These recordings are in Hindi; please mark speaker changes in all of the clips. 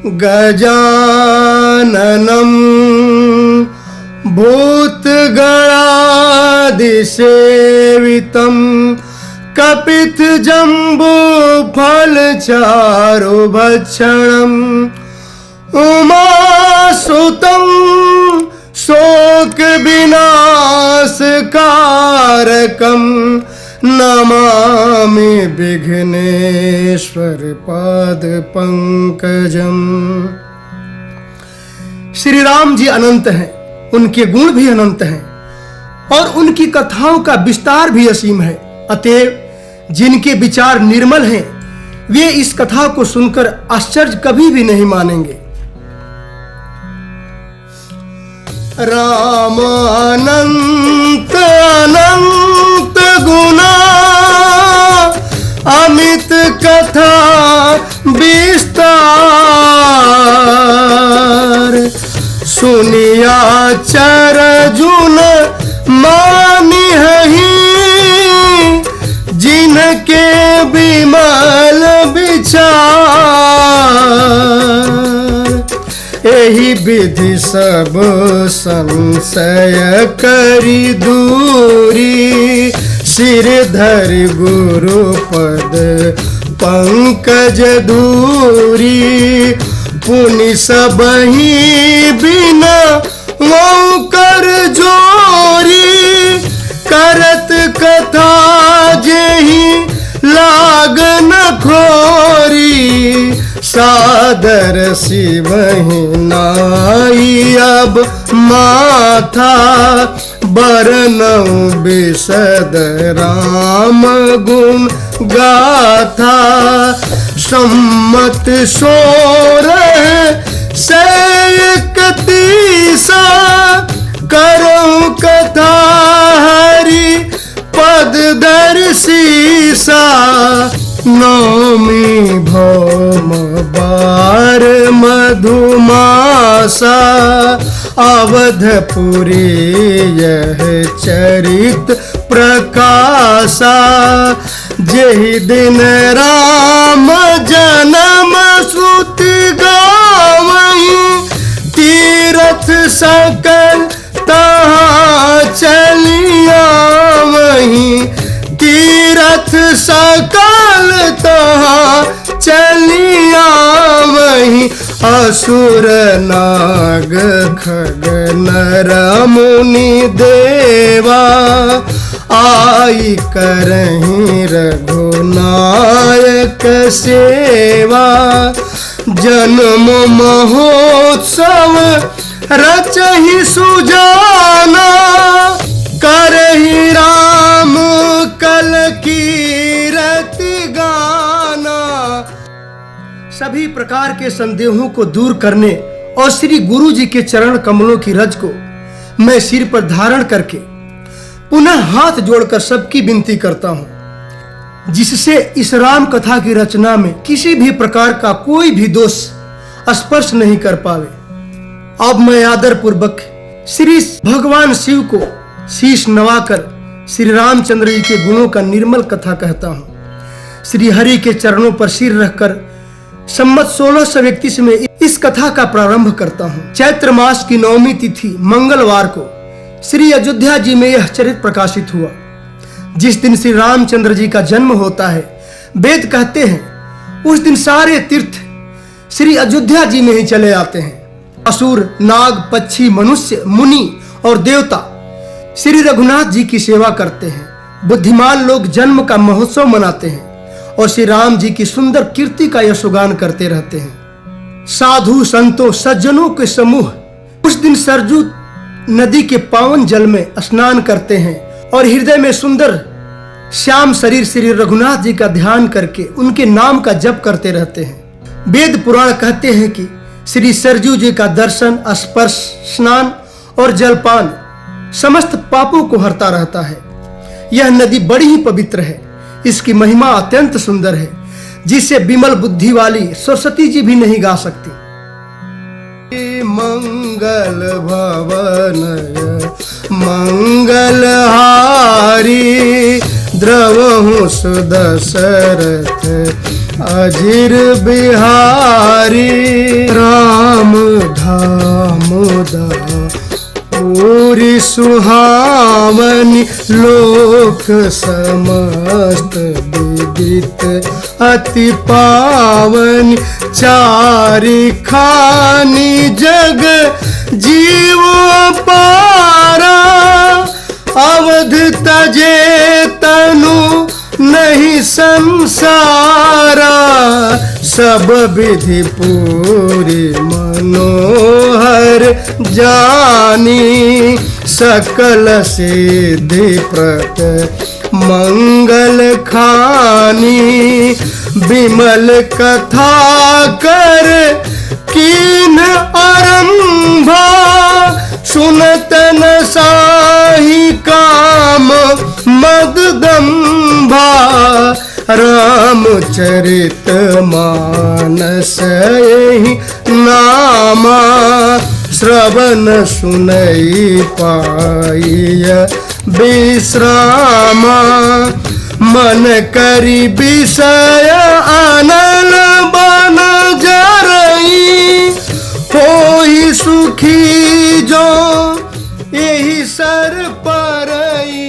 Speaker 1: गजाननं भूतगणादिसेवितं कपित्थजम्बूफलचारुभक्षणम् उमासुतं शोकविनाशकारकं नमामि विघ्नेश्वर पाद पंकजम। श्री राम जी अनंत हैं, उनके गुण भी अनंत हैं और उनकी कथाओं का विस्तार भी असीम है। अतएव जिनके विचार निर्मल हैं वे इस कथा को सुनकर आश्चर्य कभी भी नहीं मानेंगे। राम अनंत अनंत गुना अमित कथा विस्तार सुनिया चरजुन मानी हही जिनके विमल विचार एही विधि सब संशय करी दूरी सिर धरि गुरु पद पंकज दूरी पुनि सबहि बिना वो कर जोरी करत कथा जेहि लागन खोरी सादर शिवहि नाई अब माथा बरनऊ बिशद राम गुण गाथा सम्मत 16 से 31 करऊं कथा हरि पद दर्शीसा नौमी भौम बार मधुमासा अवधपुरी यह चरित प्रकाशा जेहि दिन राम जन्म श्रुति गावहीं तीरथ सकल तहाँ चलिया वहीं तीरथ सकल तहाँ चलिया वहीं असुर नाग खग नर मुनि देवा आई करहीं रघुनायक सेवा जन्म महोत्सव रचहि सुजाना करहि राम कल कीरति गाना। सभी प्रकार के संदेहों को दूर करने और श्री गुरु जी के चरण कमलों की रज को मैं सिर पर धारण करके पुनः हाथ जोड़कर सबकी विनती करता हूं, जिससे इस राम कथा की रचना में किसी भी प्रकार का कोई भी दोष स्पर्श नहीं कर पावे। अब मैं आदर पूर्वक श्री भगवान शिव को शीश नवाकर श्री रामचंद्र जी के गुणों का निर्मल कथा कहता हूं। श्री हरि के चरणों पर सिर रखकर संवत 1631 में इस कथा का प्रारंभ करता हूं। चैत्र मास की 9वीं तिथि मंगलवार को श्री अयोध्या जी में यह चरित्र प्रकाशित हुआ। जिस दिन श्री रामचंद्र जी का जन्म होता है, वेद कहते हैं उस दिन सारे तीर्थ श्री अयोध्या जी में ही चले आते हैं। असुर, नाग, पक्षी, मनुष्य, मुनि और देवता श्री रघुनाथ जी की सेवा करते हैं। बुद्धिमान लोग जन्म का महोत्सव मनाते हैं और श्री राम जी की सुंदर कीर्ति का यशोगान करते रहते हैं। साधु संतों सज्जनों के समूह उस दिन सरजू नदी के पावन जल में स्नान करते हैं और हृदय में सुंदर श्याम शरीर श्री रघुनाथ जी का ध्यान करके उनके नाम का जप करते रहते हैं। वेद पुराण कहते हैं कि श्री सरजू जी का दर्शन, स्पर्श, स्नान और जलपान समस्त पापों को हरता रहता है। यह नदी बड़ी ही पवित्र है, इसकी महिमा अत्यंत सुंदर है, जिसे विमल बुद्धि वाली सरस्वती जी भी नहीं गा सकती। मंगल भवनय मंगलहारी द्रवहु सुदशरथ अजिर बिहारी सुहावनी लोक समस्त विदित अति पावनी चारि खानी जग जीव पारा अवध तजे तनु नहीं संसारा सब विधि पूरी मनोहर जानी सकल सिद्धि प्रत मंगल खानी विमल कथा कर कीन आरंभा सुनत न साही काम मददम्भा रामचरित मानस यही नामा श्रवण सुनई पाइय विश्रामा मन करी विषय अनल बन जरई होई सुखी जो यही सर परई।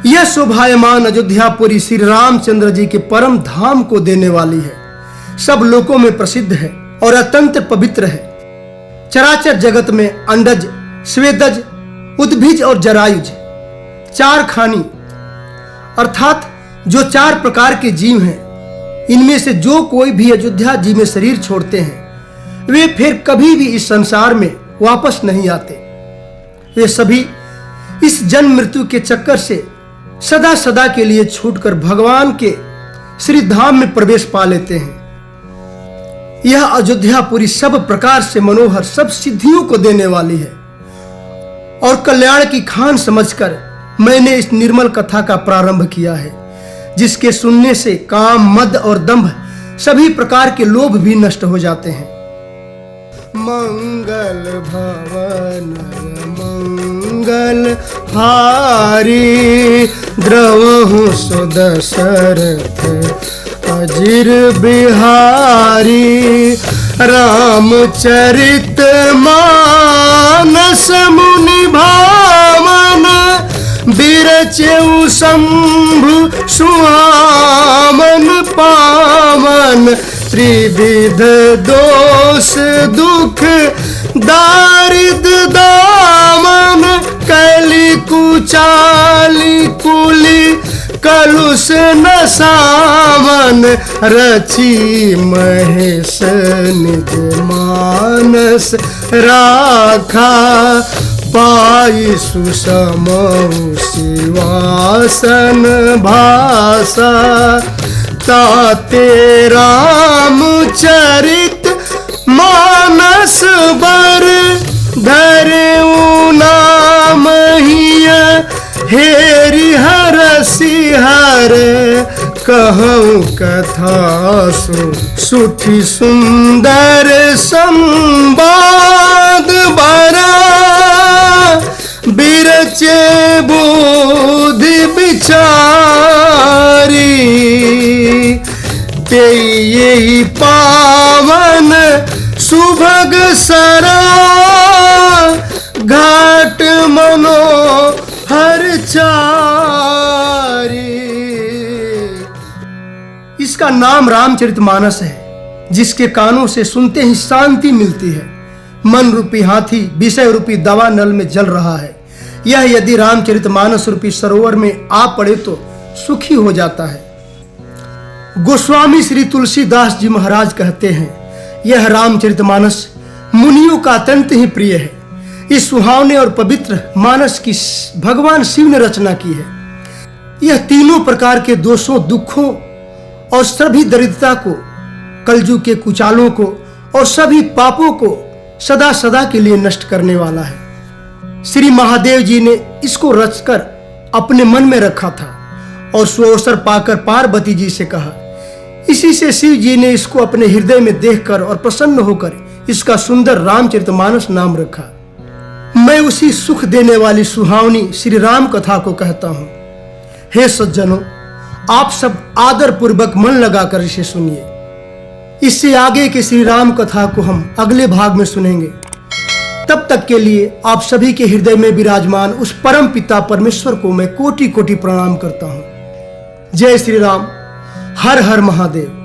Speaker 1: यह शोभायमान अयोध्यापुरी श्री रामचंद्र जी के परम धाम को देने वाली है, सब लोकों में प्रसिद्ध है और अत्यंत पवित्र है। चराचर जगत में अंडज, स्वेदज, उद्भिज और जरायुज चार खानी अर्थात जो चार प्रकार के जीव हैं, इनमें से जो कोई भी अयोध्या जी में शरीर छोड़ते हैं वे फिर कभी भी इस संसार में वापस नहीं आते। वे सभी इस जन्म मृत्यु के चक्कर से सदा सदा के लिए छूटकर भगवान के श्री धाम में प्रवेश पा लेते हैं। यह अयोध्यापुरी सब प्रकार से मनोहर, सब सिद्धियों को देने वाली है और कल्याण की खान समझकर मैंने इस निर्मल कथा का प्रारंभ किया है, जिसके सुनने से काम, मद और दंभ सभी प्रकार के लोभ भी नष्ट हो जाते हैं। मंगल भवन मंगल हारी द्रवहु सुदशरथ अजिर बिहारी रामचरित मानस मुनि भावन बिरचेउ शंभु सुहामन पावन त्रिविध दोष दुख दारिद्र दामन कैली कुचाली कुली कलुष न सामन रची महेश निज मानस राखा पाई सुषमौ शिवासन भाषा ताते रामचरित मानस बर धरऊ नाम हिय हेरि हरसि हर कहूँ कथा सुठी सुंदर संवाद बरा बिरचे बुद्धि विचारी ते यही पावन सुभग सरा घाट मनो हर चारी। इसका नाम रामचरितमानस है, जिसके कानों से सुनते ही शांति मिलती है। मन रूपी हाथी विषय रूपी दवा नल में जल रहा है। यह यदि रामचरितमानस रूपी सरोवर में आ पड़े तो सुखी हो जाता है। गोस्वामी श्री तुलसीदास जी महाराज कहते हैं, यह रामचरितमानस मुनियों का अत्यंत ही प्रिय है। इस सुहावने और पवित्र मानस की भगवान शिव ने रचना की है। यह तीनों प्रकार के दोषों, दुखों और सभी दरिद्रता को, कलयुग के कुचालों को और सभी पापों को सदा सदा के लिए नष्ट करने वाला है। श्री महादेव जी ने इसको रचकर अपने मन में रखा था और सुअवसर पाकर पार्वती जी से कहा। इसी से शिव जी ने इसको अपने हृदय में देखकर और प्रसन्न होकर इसका सुंदर रामचरितमानस नाम रखा। मैं उसी सुख देने वाली सुहावनी श्री राम कथा को कहता हूं। हे सज्जनों, आप सब आदर पूर्वक मन लगाकर इसे सुनिए। इससे आगे के श्री राम कथा को हम अगले भाग में सुनेंगे। तब तक के लिए आप सभी के हृदय में विराजमान उस परम पिता परमेश्वर को मैं कोटि कोटि प्रणाम करता हूं। जय श्री राम, हर हर महादेव।